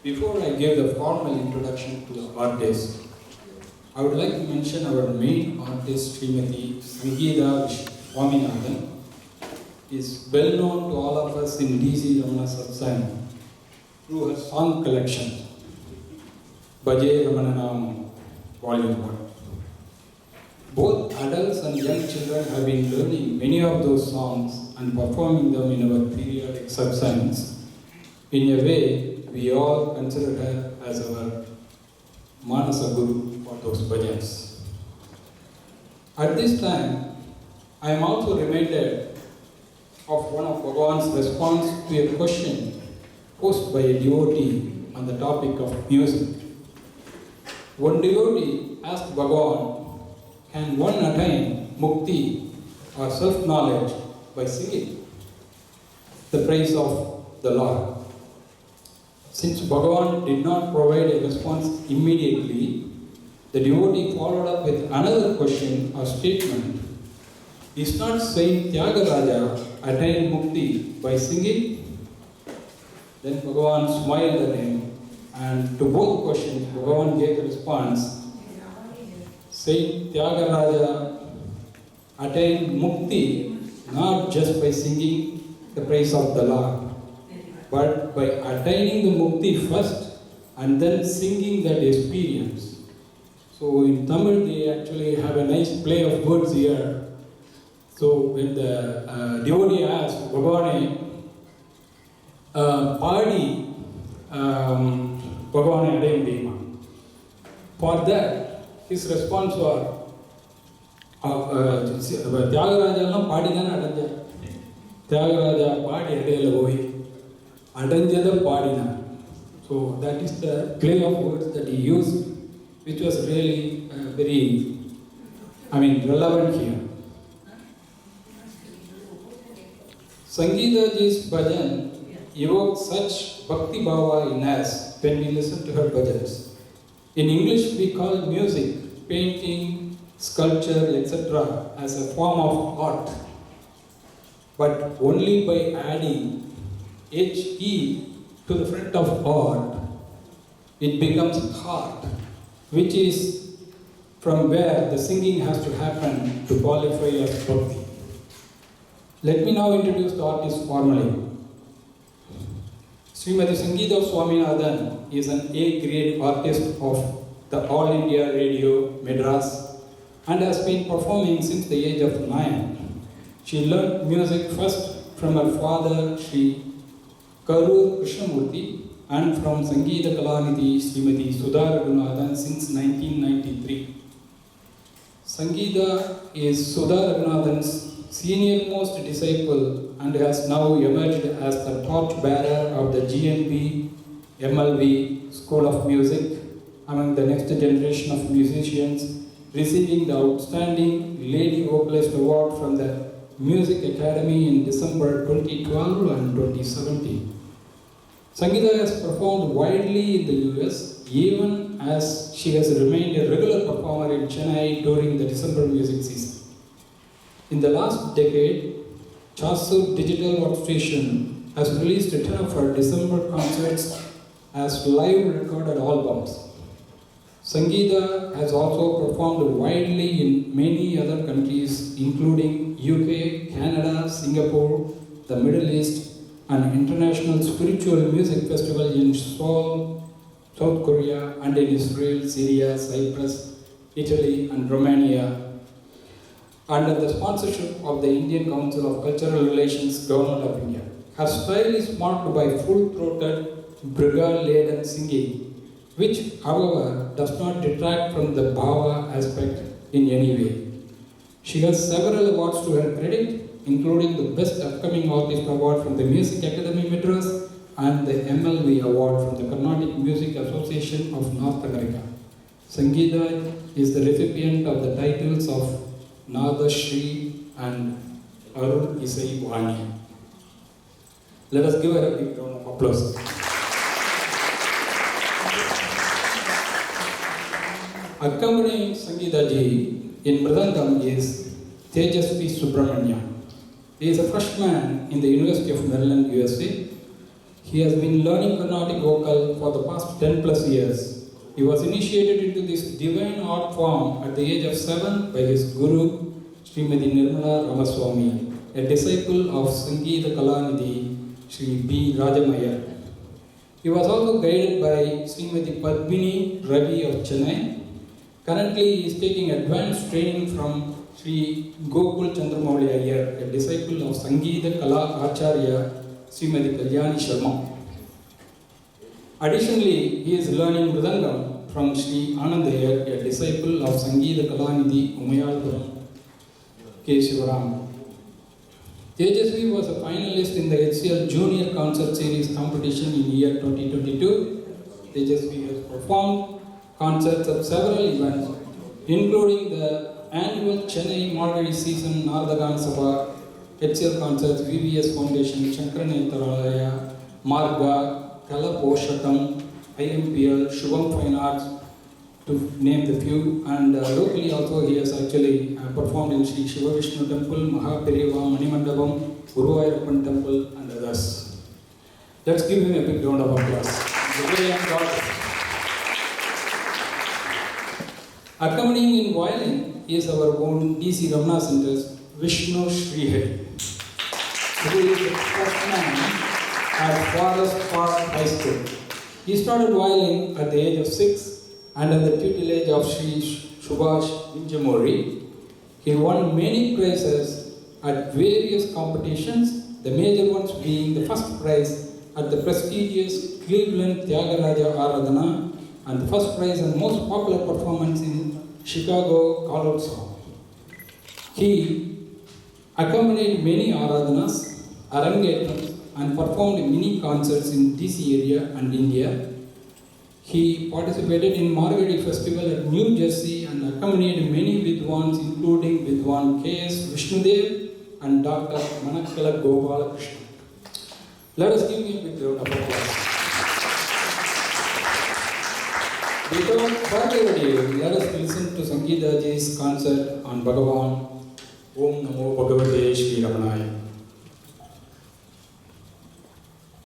Before I give the formal introduction to the artist, I would like to mention our main artist, Srimati Sangeetha Swaminathan, is well known to all of us in D.C. Ramana Satsang through her song collection, Bhaje Ramananam, Volume 1. Both adults and young children have been learning many of those songs and performing them in our periodic satsangs. In a way, we all consider her as our Manasa Guru for those bhajans. At this time, I am also reminded of one of Bhagavan's response to a question posed by a devotee on the topic of music. One devotee asked Bhagavan, can one attain mukti or self-knowledge by singing the praise of the Lord? Since Bhagavan did not provide a response immediately, the devotee followed up with another question or statement. Is not Saint Tyagaraja attained mukti by singing? Then Bhagavan smiled at him, and to both questions Bhagavan gave the response, Saint Tyagaraja attained mukti not just by singing the praise of the Lord, but by attaining the mukti first and then singing that experience. So in Tamil they actually have a nice play of words here. So when the devotee asked Bhagavane, Padi Bhagavane Adayam Dema. For that, his response was, Tyagaraja Padi Dana Adanja. Tyagaraja Padi Adayala Boy. Adanjada Padina. So that is the play of words that he used, which was really very, relevant here. Sangeetha ji's bhajan evokes such bhakti bhava in us when we listen to her bhajans. In English, we call music, painting, sculpture, etc. as a form of art, but only by adding HE to the front of art, it becomes heart, which is from where the singing has to happen to qualify as bhakti. Let me now introduce the artist formally. Srimati Sangeetha Swaminathan is an A-grade artist of the All India Radio, Madras, and has been performing since the age of 9. She learned music first from her father, Sri Karur Krishnamurti, and from Sangeetha Kalanidhi Srimati Sudha Raghunathan since 1993. Sangeetha is Sudha Raghunathan's senior-most disciple and has now emerged as the torch-bearer of the GNP MLV School of Music among the next generation of musicians, receiving the Outstanding Lady Vocalist Award from the Music Academy in December 2012 and 2017. Sangeetha has performed widely in the US, even as she has remained a regular performer in Chennai during the December music season. In the last decade, Chasu Digital Workstation has released 10 of her December concerts as live recorded albums. Sangeetha has also performed widely in many other countries, including UK, Canada, Singapore, the Middle East, an international spiritual music festival in Seoul, South Korea, and in Israel, Syria, Cyprus, Italy, and Romania, under the sponsorship of the Indian Council of Cultural Relations, Government of India. Her style is marked by full-throated, brigar-laden singing, which, however, does not detract from the bhava aspect in any way. She has several awards to her credit, including the Best Upcoming Artist Award from the Music Academy Madras and the MLV Award from the Carnatic Music Association of North America. Sangeetha is the recipient of the titles of Nadashri and Arun Isai Vani. Let us give her a big round of applause. Accompanying Sangeetha ji in Mridangam is Tejasvi Subramanya. He is a freshman in the University of Maryland, USA. He has been learning Carnatic vocal for the past 10 plus years. He was initiated into this divine art form at the age of 7 by his guru, Srimati Nirmala Ramaswamy, a disciple of Sangeeta Kalanidhi, Sri B. Rajamaya. He was also guided by Srimati Padmini Ravi of Chennai. Currently, he is taking advanced training from Sri Gokul Chandramouli Iyer, a disciple of Sangeeta Kala Acharya Srimati Kalyani Sharma. Additionally, he is learning Mridangam from Sri Anand Iyer, a disciple of Sangeeta Kalanidhi Umayalpuram K. Shivaram. Tejasvi was a finalist in the HCL Junior Concert Series competition in year 2022. Tejasvi has performed concerts at several events, including the annual Chennai Margari season Nardagan Sabha, HCL Concerts, VVS Foundation, Shankaranetharalaya, Marga, Kala Poshatam, IMPL, Shubham Fine Arts, to name the few. And locally also he has actually performed in Sri Shiva Vishnu Temple, Mahaperiva, Manimandabam, Guruvayurappan Temple and others. Let's give him a big round of applause. Accompanying in violin is our own DC Ramana Center's Vishnu Srihari, who is the first man at Forest Park High School. He started violin at the age of 6 and under the tutelage of Sri Subhash Vinjamori. He won many prizes at various competitions, the major ones being the first prize at the prestigious Cleveland Tyagaraja Aradhana and the first prize and most popular performance in Chicago Kalotsav. He accompanied many Aradhanas, Arangetrams and performed many concerts in DC area and India. He participated in Margari Festival at New Jersey and accompanied many Vidwans, including Vidwan K.S. Vishnudev and Dr. Manakkala Gopalakrishna. Let us give him a big round of applause. Without further ado, let us listen to Sangeeta Ji's concert on Bhagavan. Om Namo Bhagavate Shri Ramanaya.